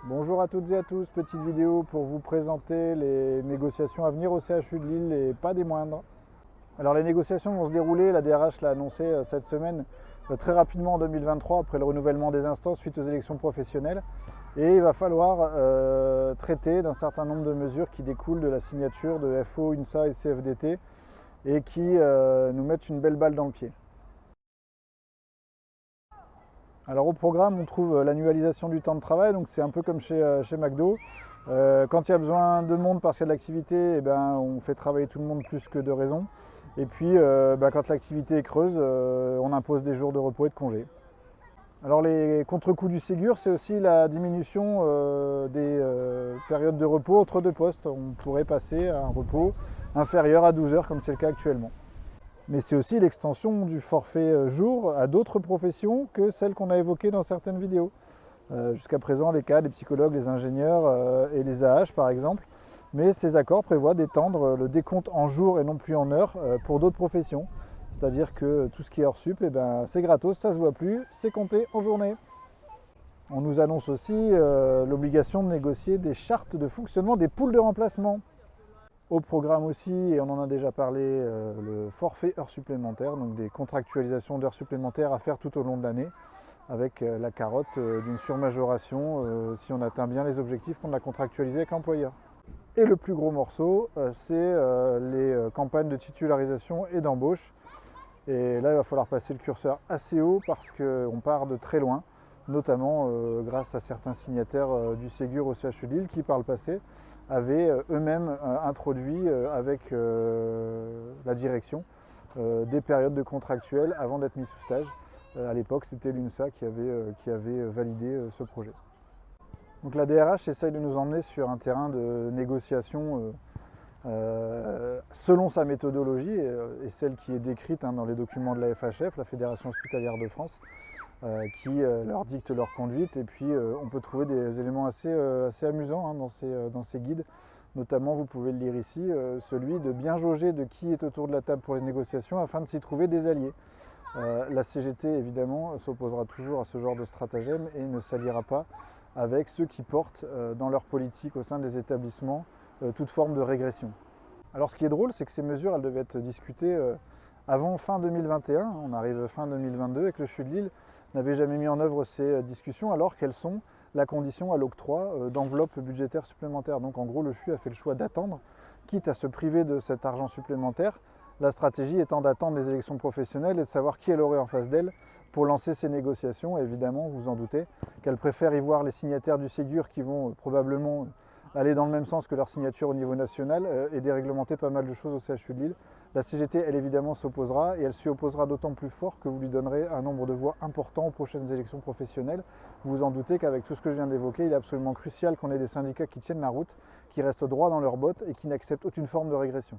Bonjour à toutes et à tous, petite vidéo pour vous présenter les négociations à venir au CHU de Lille et pas des moindres. Alors les négociations vont se dérouler, la DRH l'a annoncé cette semaine, très rapidement en 2023 après le renouvellement des instances suite aux élections professionnelles. Et il va falloir traiter d'un certain nombre de mesures qui découlent de la signature de FO, UNSA et CFDT et qui nous mettent une belle balle dans le pied. Alors au programme, on trouve l'annualisation du temps de travail, donc c'est un peu comme chez McDo. Quand il y a besoin de monde parce qu'il y a de l'activité, eh ben, on fait travailler tout le monde plus que de raison. Et puis quand l'activité est creuse, on impose des jours de repos et de congés. Alors les contre-coups du Ségur, c'est aussi la diminution des périodes de repos entre deux postes. On pourrait passer à un repos inférieur à 12 heures comme c'est le cas actuellement. Mais c'est aussi l'extension du forfait jour à d'autres professions que celles qu'on a évoquées dans certaines vidéos. Jusqu'à présent, les cadres, les psychologues, les ingénieurs et les AH par exemple. Mais ces accords prévoient d'étendre le décompte en jours et non plus en heures pour d'autres professions. C'est-à-dire que tout ce qui est hors sup, c'est gratos, ça ne se voit plus, c'est compté en journée. On nous annonce aussi l'obligation de négocier des chartes de fonctionnement des poules de remplacement. Au programme aussi, et on en a déjà parlé, le forfait heures supplémentaires, donc des contractualisations d'heures supplémentaires à faire tout au long de l'année, avec la carotte d'une surmajoration si on atteint bien les objectifs qu'on a contractualisés avec l'employeur. Et le plus gros morceau, c'est les campagnes de titularisation et d'embauche. Et là, il va falloir passer le curseur assez haut parce qu'on part de très loin, notamment grâce à certains signataires du Ségur au CHU de Lille qui, par le passé, avaient eux-mêmes introduit avec la direction des périodes de contractuels avant d'être mis sous stage. À l'époque, c'était l'UNSA qui avait validé ce projet. Donc la DRH essaye de nous emmener sur un terrain de négociation selon sa méthodologie et celle qui est décrite dans les documents de la FHF, la Fédération Hospitalière de France, qui leur dicte leur conduite. Et puis on peut trouver des éléments assez amusants dans ces guides. Notamment, vous pouvez le lire ici, celui de bien jauger de qui est autour de la table pour les négociations afin de s'y trouver des alliés. La CGT, évidemment, s'opposera toujours à ce genre de stratagème et ne s'alliera pas avec ceux qui portent dans leur politique au sein des établissements toute forme de régression. Alors ce qui est drôle, c'est que ces mesures, elles devaient être discutées avant fin 2021, on arrive fin 2022 et que le CHU de Lille n'avait jamais mis en œuvre ces discussions alors qu'elles sont la condition à l'octroi d'enveloppes budgétaires supplémentaires. Donc en gros, le CHU a fait le choix d'attendre, quitte à se priver de cet argent supplémentaire, la stratégie étant d'attendre les élections professionnelles et de savoir qui elle aurait en face d'elle pour lancer ces négociations. Et évidemment, vous en doutez, qu'elle préfère y voir les signataires du Ségur qui vont probablement aller dans le même sens que leur signature au niveau national et déréglementer pas mal de choses au CHU de Lille. La CGT, elle évidemment s'opposera et elle s'y opposera d'autant plus fort que vous lui donnerez un nombre de voix important aux prochaines élections professionnelles. Vous vous en doutez qu'avec tout ce que je viens d'évoquer, il est absolument crucial qu'on ait des syndicats qui tiennent la route, qui restent droits dans leurs bottes et qui n'acceptent aucune forme de régression.